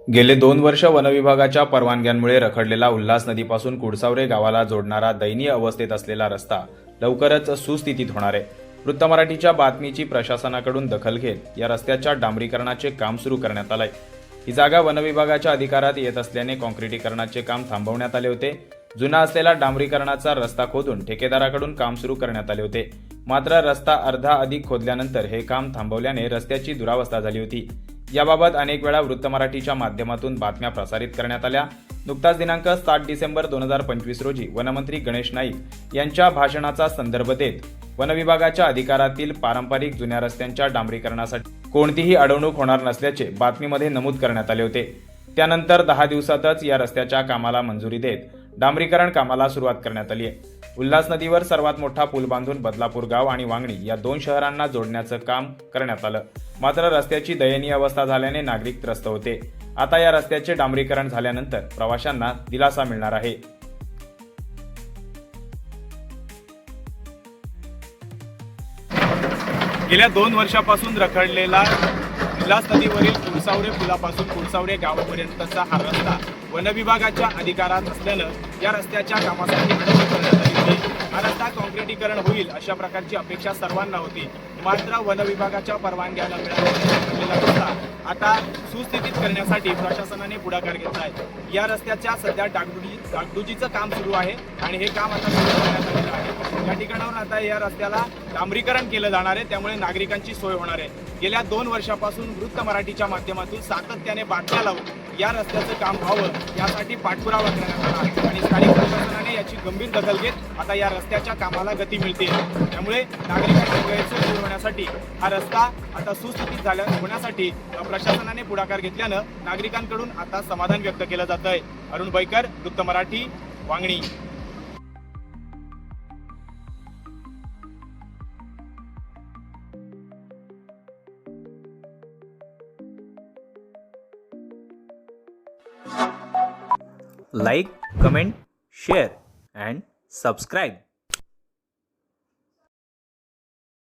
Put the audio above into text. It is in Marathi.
गेले 2 वर्ष वनविभागाच्या परवानग्यांमुळे रखडलेला उल्हास नदीपासून कुडसावरे गावाला जोडणारा दयनीय अवस्थेत असलेला रस्ता लवकरच सुस्थितीत होणार आहे। वृत्त मराठीच्या बातमीची प्रशासनाकडून दखल घेत या रस्त्याच्या डांबरीकरणाचे काम सुरू करण्यात आलंय। ही जागा वनविभागाच्या अधिकारात येत असल्याने काँक्रिटीकरणाचे काम थांबवण्यात आले होते। जुना असलेला डांबरीकरणाचा रस्ता खोदून ठेकेदाराकडून काम सुरू करण्यात आले होते। मात्र रस्ता अर्धा अधिक खोदल्यानंतर हे काम थांबवल्याने रस्त्याची दुरावस्था झाली होती। याबाबत अनेक वेळा वृत्त मराठीच्या माध्यमातून बातम्या प्रसारित करण्यात आल्या। नुकताच दिनांक 7 डिसेंबर 2025 रोजी वनमंत्री गणेश नाईक यांच्या भाषणाचा संदर्भ देत वनविभागाच्या अधिकारातील पारंपरिक जुन्या रस्त्यांच्या डांबरीकरणासाठी कोणतीही अडवणूक होणार नसल्याचे बातमीमध्ये नमूद करण्यात आले होते। त्यानंतर 10 दिवसातच या रस्त्याच्या कामाला मंजुरी देत डांबरीकरण कामाला सुरुवात करण्यात आली आहे। उल्हास नदीवर सर्वात मोठा पूल बांधून बदलापूर गाव आणि वांगणी या 2 शहरांना जोडण्याचं काम करण्यात आलं। मात्र रस्त्याची दयनीय अवस्था झाल्याने नागरिक त्रस्त होते। आता या रस्त्याचे डांबरीकरण झाल्यानंतर प्रवाशांना दिलासा मिळणार आहे। गेल्या 2 वर्षापासून रखडलेला उल्हास नदीवरील कुडसावरे पुलापासून कुडसावरे गावापर्यंतचा हा रस्ता वनविभागाच्या अधिकारात असल्यानं या रस्त्याच्या कामासाठी अडवणूक करण्यात आली होती। हा रस्ता काँक्रिटीकरण होईल अशा प्रकारची अपेक्षा सर्वांना होती। मात्र वनविभागाच्या परवानग्या न मिळालेला रस्ता आता सुस्थितीत करण्यासाठी प्रशासनाने पुढाकार घेतला आहे। या रस्त्याच्या सध्या डागडुजीचं काम सुरू आहे आणि हे काम आता सुरू करण्यात आलेलं आहे। या ठिकाणावरून आता या रस्त्याला डांबरीकरण केलं जाणार आहे, त्यामुळे नागरिकांची सोय होणार आहे। गेल्या 2 वर्षापासून वृत्त मराठीच्या माध्यमातून सातत्याने बातम्या लावून या रस्त्याचं काम व्हावं यासाठी पाठपुरावा करण्यात आला आणि स्थानिक प्रशासनाने याची गंभीर दखल घेत आता या रस्त्याच्या कामाला गती मिळते। त्यामुळे नागरिकांची गैरसोय दूर होण्यासाठी हा रस्ता आता सुस्थितीत होण्यासाठी प्रशासनाने पुढाकार घेतल्यानं नागरिकांकडून आता समाधान व्यक्त केलं जात आहे। अरुण बैकर, वृत्त Marathi, Vangani. Like, comment, share and subscribe.